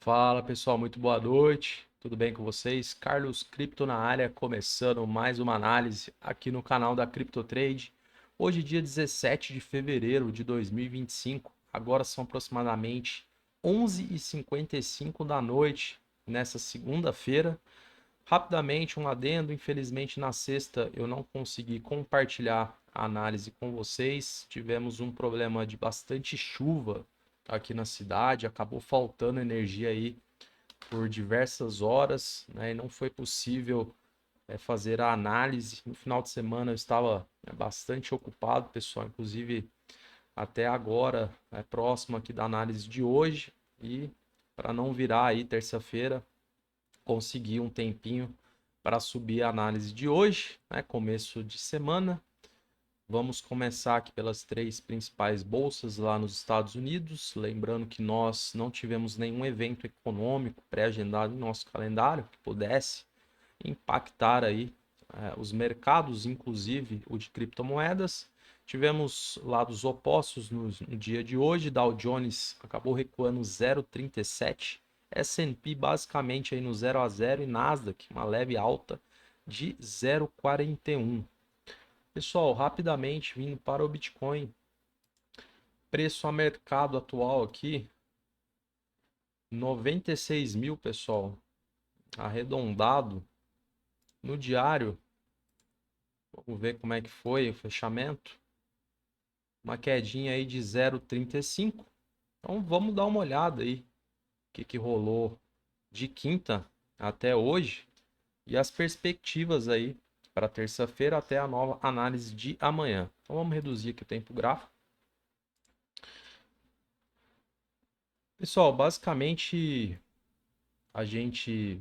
Fala pessoal, muito boa noite. Tudo bem com vocês? Carlos Cripto na área, começando mais uma análise aqui no canal da CryptoTrade. Hoje, dia 17 de fevereiro de 2025. Agora são aproximadamente 11h55 da noite, nessa segunda-feira. Rapidamente, um adendo. Infelizmente, na sexta eu não consegui compartilhar a análise com vocês. Tivemos um problema de bastante chuva aqui na cidade, acabou faltando energia aí por diversas horas, né, e não foi possível fazer a análise. No final de semana eu estava bastante ocupado, pessoal, inclusive até agora, próximo aqui da análise de hoje, e para não virar aí terça-feira, consegui um tempinho para subir a análise de hoje, né, começo de semana. Vamos começar aqui pelas três principais bolsas lá nos Estados Unidos. Lembrando que nós não tivemos nenhum evento econômico pré-agendado em nosso calendário que pudesse impactar aí os mercados, inclusive o de criptomoedas. Tivemos lados opostos no dia de hoje. Dow Jones acabou recuando 0,37, S&P basicamente aí no 0 a 0 e Nasdaq uma leve alta de 0,41. Pessoal, rapidamente vindo para o Bitcoin, preço a mercado atual aqui, 96 mil, pessoal, arredondado no diário. Vamos ver como é que foi o fechamento. Uma quedinha aí de 0,35. Então vamos dar uma olhada aí, o que rolou de quinta até hoje e as perspectivas aí para terça-feira até a nova análise de amanhã. Então vamos reduzir aqui o tempo gráfico. Pessoal, basicamente a gente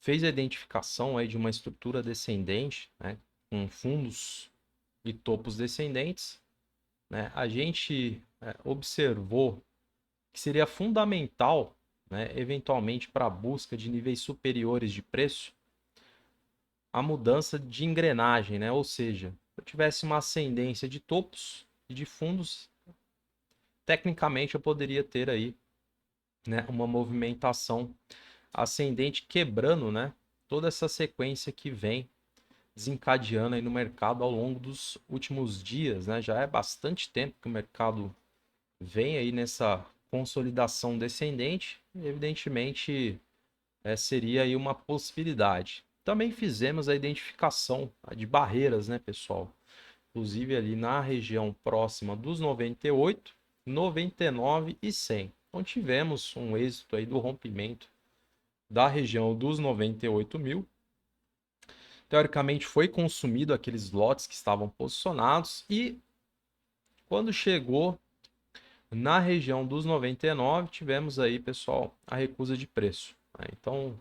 fez a identificação aí de uma estrutura descendente, né, com fundos e topos descendentes, né. A gente observou que seria fundamental, né, eventualmente para a busca de níveis superiores de preço, a mudança de engrenagem, né? Ou seja, se eu tivesse uma ascendência de topos e de fundos, tecnicamente eu poderia ter aí, né, uma movimentação ascendente quebrando, né, toda essa sequência que vem desencadeando aí no mercado ao longo dos últimos dias, né? Já é bastante tempo que o mercado vem aí nessa consolidação descendente, e evidentemente seria aí uma possibilidade. Também fizemos a identificação de barreiras, né, pessoal? Inclusive ali na região próxima dos 98, 99 e 100. Então tivemos um êxito aí do rompimento da região dos 98 mil. Teoricamente foi consumido aqueles lotes que estavam posicionados e quando chegou na região dos 99, tivemos aí, pessoal, a recusa de preço, né? Então,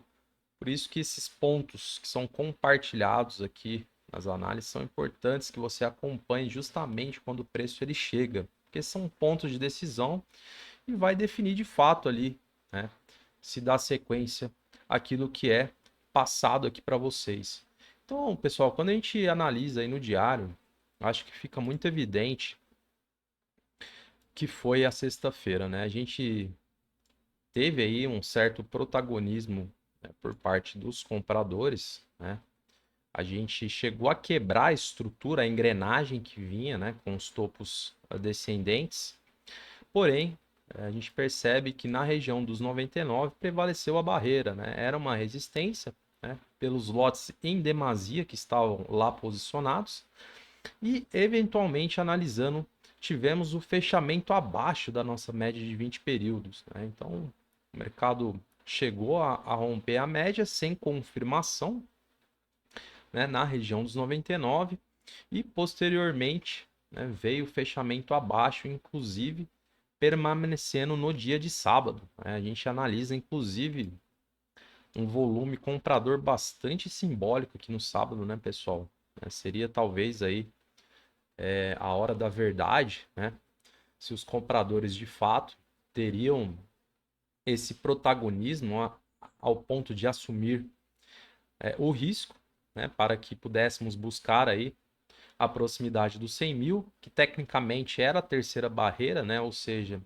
por isso que esses pontos que são compartilhados aqui nas análises são importantes que você acompanhe justamente quando o preço ele chega, porque são pontos de decisão e vai definir de fato ali, né, se dá sequência aquilo que é passado aqui para vocês. Então, pessoal, quando a gente analisa aí no diário, acho que fica muito evidente que foi a sexta-feira, né? A gente teve aí um certo protagonismo, né, por parte dos compradores, né? A gente chegou a quebrar a estrutura, a engrenagem que vinha, né, com os topos descendentes. Porém, a gente percebe que na região dos 99 prevaleceu a barreira, né? Era uma resistência, né, pelos lotes em demasia que estavam lá posicionados e eventualmente analisando, tivemos o fechamento abaixo da nossa média de 20 períodos, né? Então, o mercado chegou a romper a média sem confirmação, né, na região dos 99 e posteriormente, né, veio o fechamento abaixo, inclusive permanecendo no dia de sábado, né? A gente analisa inclusive um volume comprador bastante simbólico aqui no sábado, né, pessoal? Seria talvez aí a hora da verdade, né? Se os compradores de fato teriam esse protagonismo ao ponto de assumir o risco, né, para que pudéssemos buscar aí a proximidade dos 100 mil, que tecnicamente era a terceira barreira, né, ou seja,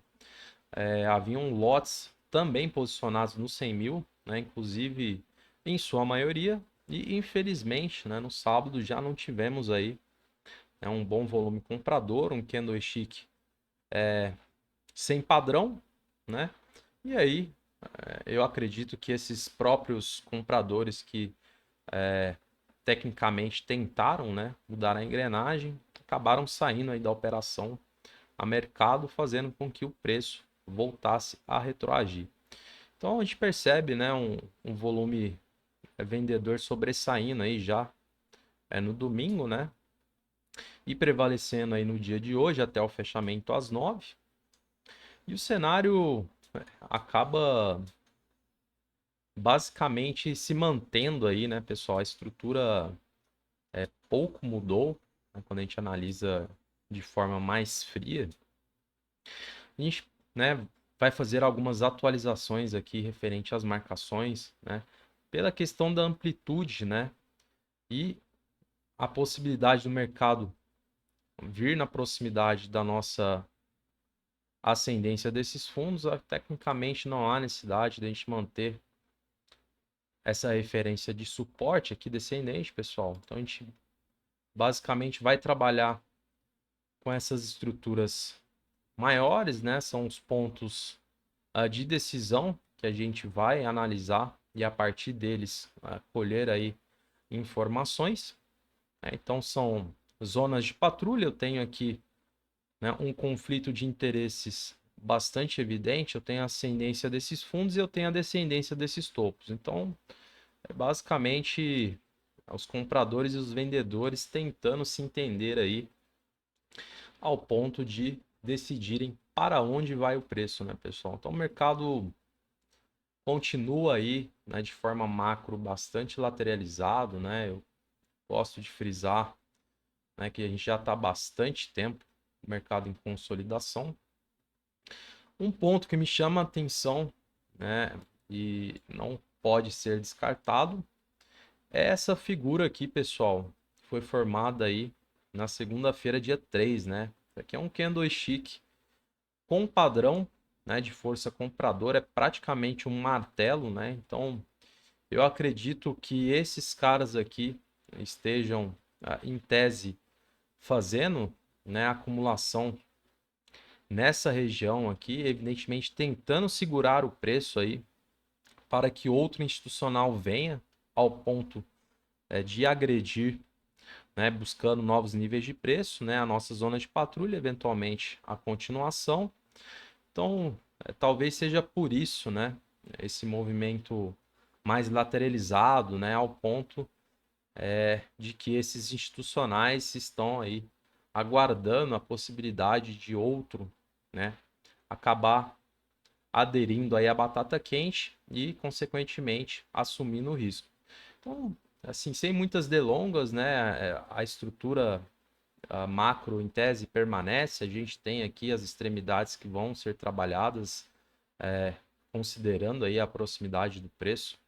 haviam lotes também posicionados no 100 mil, né? Inclusive em sua maioria. E infelizmente, né, no sábado já não tivemos aí, né, um bom volume comprador, um candlestick sem padrão, né? E aí eu acredito que esses próprios compradores que tecnicamente tentaram, né, mudar a engrenagem, acabaram saindo aí da operação a mercado, fazendo com que o preço voltasse a retroagir. Então a gente percebe, né, um volume vendedor sobressaindo aí já no domingo, né, e prevalecendo aí no dia de hoje até o fechamento às 9. E o cenário acaba basicamente se mantendo aí, né, pessoal? A estrutura pouco mudou, né, quando a gente analisa de forma mais fria. A gente, né, vai fazer algumas atualizações aqui referente às marcações, né, pela questão da amplitude, né, e a possibilidade do mercado vir na proximidade da nossa ascendência desses fundos. Tecnicamente não há necessidade de a gente manter essa referência de suporte aqui descendente, pessoal. Então a gente basicamente vai trabalhar com essas estruturas maiores, né? São os pontos de decisão que a gente vai analisar e a partir deles colher aí informações, né? Então são zonas de patrulha. Eu tenho aqui, né, um conflito de interesses bastante evidente. Eu tenho a ascendência desses fundos e eu tenho a descendência desses topos. Então basicamente os compradores e os vendedores tentando se entender aí ao ponto de decidirem para onde vai o preço, né, pessoal? Então o mercado continua aí, né, de forma macro bastante lateralizado, né? Eu gosto de frisar, né, que a gente já está há bastante tempo no mercado em consolidação. Um ponto que me chama a atenção, né, e não pode ser descartado, é essa figura aqui, pessoal. Foi formada aí na segunda-feira, dia 3, né? Isso aqui é um candlestick com padrão, né, de força compradora, é praticamente um martelo, né? Então, eu acredito que esses caras aqui estejam, em tese, fazendo, né, acumulação nessa região aqui, evidentemente tentando segurar o preço aí para que outro institucional venha ao ponto de agredir, né, buscando novos níveis de preço, né, a nossa zona de patrulha, eventualmente a continuação. Então, talvez seja por isso, né, esse movimento mais lateralizado, né, ao ponto de que esses institucionais estão aí aguardando a possibilidade de outro, né, acabar aderindo aí à batata quente e, consequentemente, assumindo o risco. Então, assim, sem muitas delongas, né, a estrutura macro em tese permanece. A gente tem aqui as extremidades que vão ser trabalhadas, considerando aí a proximidade do preço.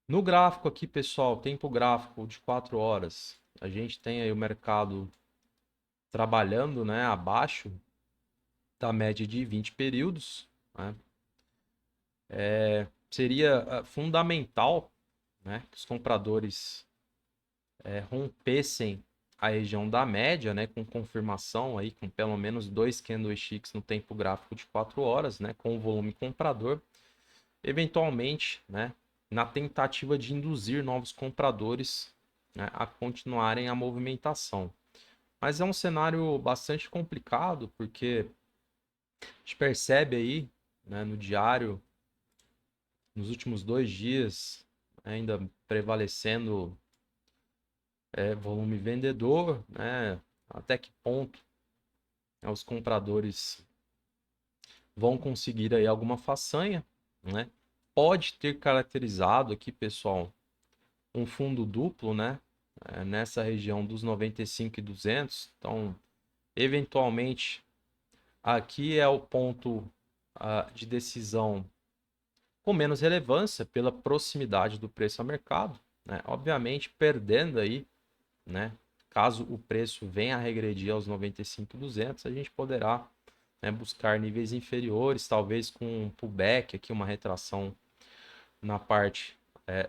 No gráfico aqui, pessoal, tempo gráfico de 4 horas, a gente tem aí o mercado trabalhando, né, abaixo da média de 20 períodos, né? Seria fundamental, né, que os compradores rompessem a região da média, né, com confirmação aí, com pelo menos 2 candlesticks no tempo gráfico de 4 horas, né, com o volume comprador, eventualmente, né, na tentativa de induzir novos compradores, né, a continuarem a movimentação. Mas é um cenário bastante complicado, porque a gente percebe aí, né, no diário, nos últimos 2 dias, ainda prevalecendo volume vendedor, né, até que ponto, né, os compradores vão conseguir aí alguma façanha, né? Pode ter caracterizado aqui, pessoal, um fundo duplo, né? Nessa região dos 95 e 200. Então, eventualmente, aqui é o ponto de decisão com menos relevância pela proximidade do preço ao mercado, né? Obviamente, perdendo aí, né? Caso o preço venha a regredir aos 95 e 200, a gente poderá né, buscar níveis inferiores, talvez com um pullback aqui, uma retração na parte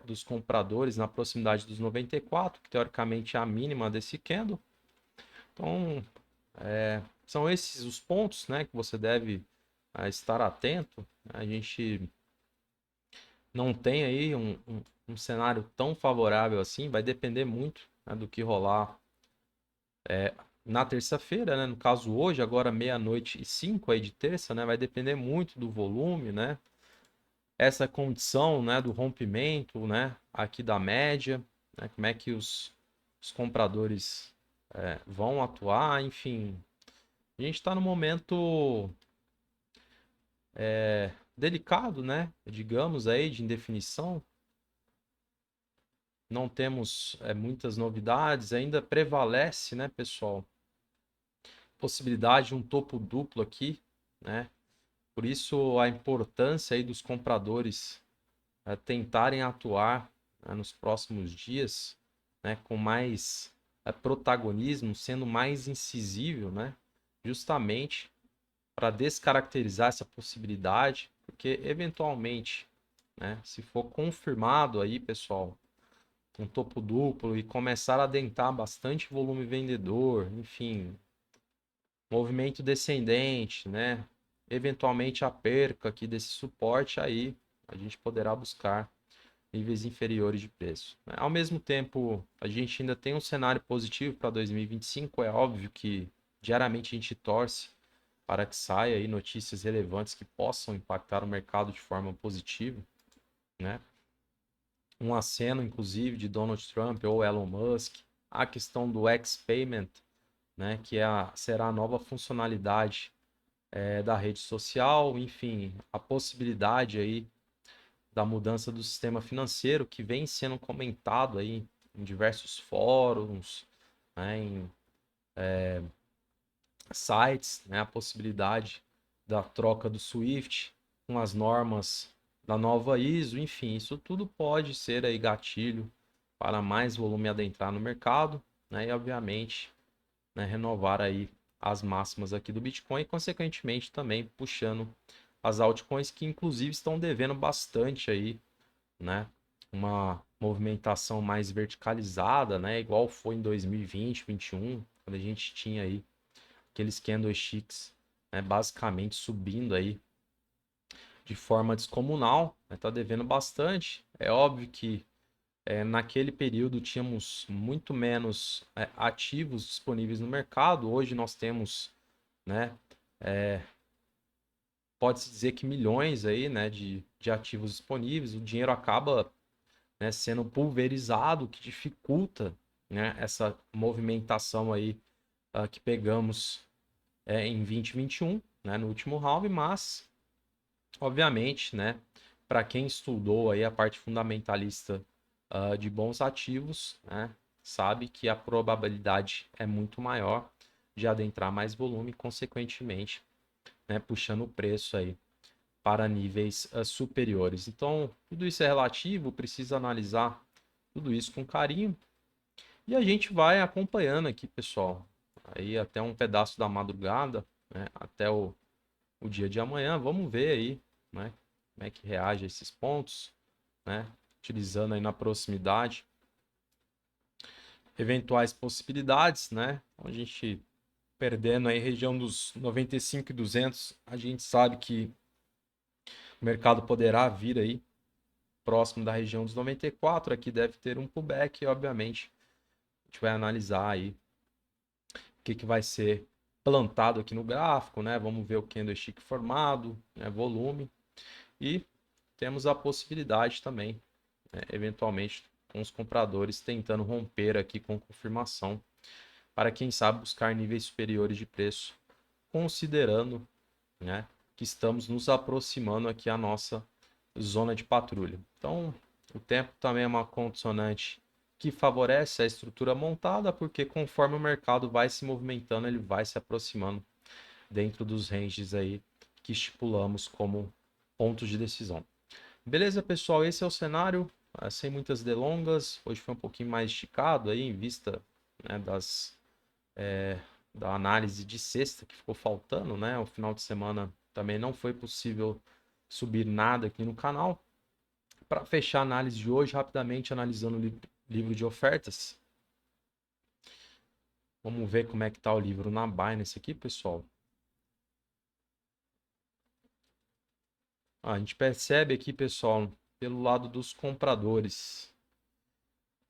dos compradores na proximidade dos 94, que teoricamente é a mínima desse candle. Então, são esses os pontos, né, que você deve estar atento. A gente não tem aí um cenário tão favorável assim, vai depender muito, né, do que rolar na terça-feira, né? No caso hoje, agora 00:05 aí de terça, né? Vai depender muito do volume, né? Essa condição, né, do rompimento, né, aqui da média, né? Como é que os compradores vão atuar, enfim. A gente está num momento delicado, né? Digamos aí, de indefinição. Não temos muitas novidades, ainda prevalece, né, pessoal? Possibilidade de um topo duplo aqui, né? Por isso a importância aí dos compradores tentarem atuar, né, nos próximos dias, né, com mais protagonismo, sendo mais incisível, né? Justamente para descaracterizar essa possibilidade, porque eventualmente, né, se for confirmado aí, pessoal, um topo duplo e começar a adentrar bastante volume vendedor, enfim, movimento descendente, né? Eventualmente a perca aqui desse suporte, aí a gente poderá buscar níveis inferiores de preço. Ao mesmo tempo, a gente ainda tem um cenário positivo para 2025. É óbvio que diariamente a gente torce para que saia aí notícias relevantes que possam impactar o mercado de forma positiva, né? Um aceno, inclusive, de Donald Trump ou Elon Musk, a questão do X-Payment, né, que será a nova funcionalidade da rede social, enfim, a possibilidade aí da mudança do sistema financeiro que vem sendo comentado aí em diversos fóruns, né, em sites, né, a possibilidade da troca do Swift com as normas da nova ISO, enfim, isso tudo pode ser aí gatilho para mais volume adentrar no mercado, né, e obviamente, né, renovar aí as máximas aqui do Bitcoin e consequentemente também puxando as altcoins que inclusive estão devendo bastante aí, né, uma movimentação mais verticalizada, né, igual foi em 2020, 2021, quando a gente tinha aí aqueles candlesticks, né, basicamente subindo aí de forma descomunal, né, tá devendo bastante. É óbvio que naquele período tínhamos muito menos ativos disponíveis no mercado. Hoje nós temos, né, pode-se dizer que milhões aí, né, de ativos disponíveis. O dinheiro acaba, né, sendo pulverizado, o que dificulta, né, essa movimentação aí que pegamos em 2021, né, no último round, mas obviamente, né, para quem estudou aí a parte fundamentalista de bons ativos, né, sabe que a probabilidade é muito maior de adentrar mais volume, consequentemente, né, puxando o preço aí para níveis superiores. Então, tudo isso é relativo, precisa analisar tudo isso com carinho e a gente vai acompanhando aqui, pessoal, aí até um pedaço da madrugada, né, até o dia de amanhã. Vamos ver aí, né, como é que reage a esses pontos, né, utilizando aí na proximidade eventuais possibilidades, né? A gente perdendo aí região dos 95 e 200, a gente sabe que o mercado poderá vir aí próximo da região dos 94, aqui deve ter um pullback e obviamente a gente vai analisar aí o que vai ser plantado aqui no gráfico, né? Vamos ver o candlestick formado, né? Volume e temos a possibilidade também, né, eventualmente, com os compradores tentando romper aqui com confirmação, para quem sabe buscar níveis superiores de preço, considerando, né, que estamos nos aproximando aqui à nossa zona de patrulha. Então, o tempo também é uma condicionante que favorece a estrutura montada, porque conforme o mercado vai se movimentando, ele vai se aproximando dentro dos ranges aí que estipulamos como pontos de decisão. Beleza, pessoal? Esse é o cenário, sem muitas delongas. Hoje foi um pouquinho mais esticado aí, em vista, né, da análise de sexta, que ficou faltando, né? O final de semana também não foi possível subir nada aqui no canal. Para fechar a análise de hoje, rapidamente analisando o livro de ofertas. Vamos ver como é que tá o livro na Binance aqui, pessoal. A gente percebe aqui, pessoal, pelo lado dos compradores.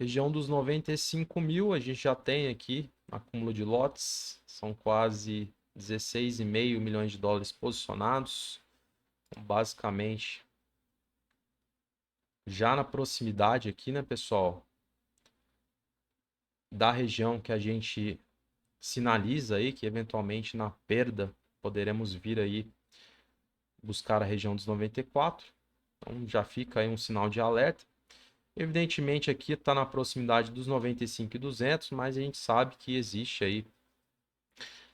Região dos 95 mil, a gente já tem aqui acúmulo de lotes. São quase 16,5 milhões de dólares posicionados. Então, basicamente, já na proximidade aqui, né, pessoal, da região que a gente sinaliza aí, que eventualmente na perda poderemos vir aí buscar a região dos 94. Então já fica aí um sinal de alerta. Evidentemente aqui está na proximidade dos 95 e 200, mas a gente sabe que existe aí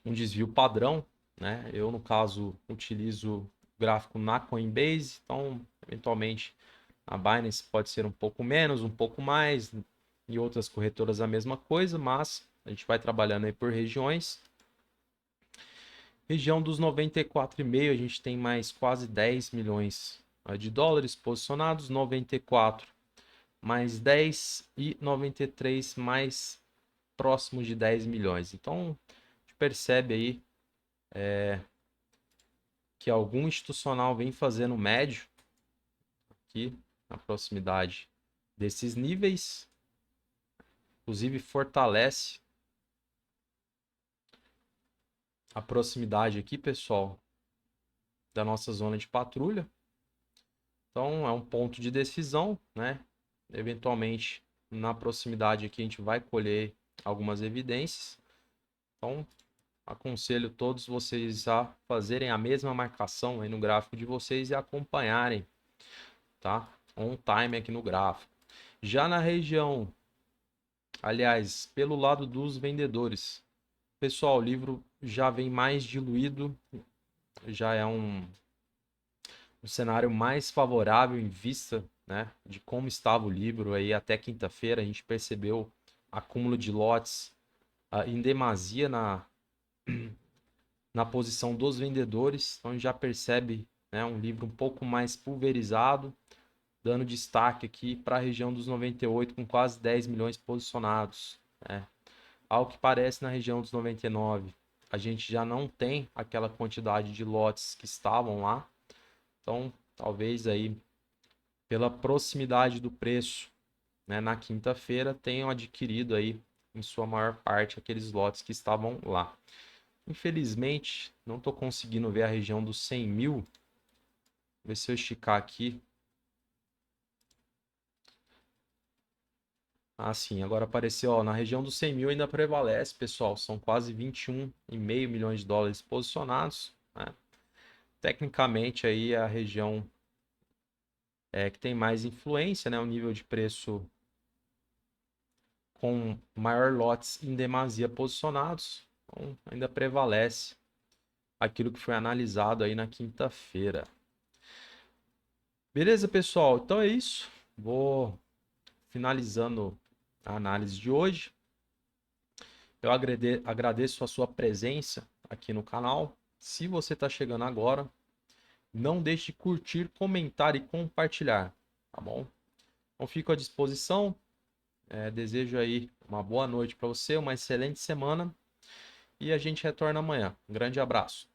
um desvio padrão, né? Eu, no caso, utilizo o gráfico na Coinbase, então, eventualmente, a Binance pode ser um pouco menos, um pouco mais, e outras corretoras a mesma coisa, mas a gente vai trabalhando aí por regiões. Região dos 94,5, a gente tem mais quase 10 milhões de dólares posicionados, 94 mais 10 e 93 mais próximo de 10 milhões. Então, a gente percebe aí que algum institucional vem fazendo médio aqui na proximidade desses níveis, inclusive fortalece a proximidade aqui, pessoal, da nossa zona de patrulha. Então, é um ponto de decisão, né? Eventualmente, na proximidade aqui, a gente vai colher algumas evidências. Então, aconselho todos vocês a fazerem a mesma marcação aí no gráfico de vocês e acompanharem, tá? On time aqui no gráfico. Já na região, aliás, pelo lado dos vendedores, pessoal, o livro já vem mais diluído, já é um cenário mais favorável em vista, né, de como estava o livro aí até quinta-feira. A gente percebeu acúmulo de lotes em demasia na posição dos vendedores. Então a gente já percebe, né, um livro um pouco mais pulverizado, dando destaque aqui para a região dos 98 com quase 10 milhões posicionados, né. Ao que parece, na região dos 99 a gente já não tem aquela quantidade de lotes que estavam lá. Então talvez aí pela proximidade do preço, né, na quinta-feira, tenham adquirido aí, em sua maior parte, aqueles lotes que estavam lá. Infelizmente, não estou conseguindo ver a região dos 100 mil. Vou ver se eu esticar aqui. Ah, sim, agora apareceu, ó, na região dos 100 mil ainda prevalece, pessoal. São quase 21,5 milhões de dólares posicionados, né? Tecnicamente, aí é a região que tem mais influência, né? O nível de preço com maior lotes em demasia posicionados, então ainda prevalece aquilo que foi analisado aí na quinta-feira. Beleza, pessoal? Então é isso. Vou finalizando a análise de hoje. Eu agradeço a sua presença aqui no canal. Se você está chegando agora, não deixe de curtir, comentar e compartilhar, tá bom? Então fico à disposição. Desejo aí uma boa noite para você, uma excelente semana e a gente retorna amanhã. Um grande abraço.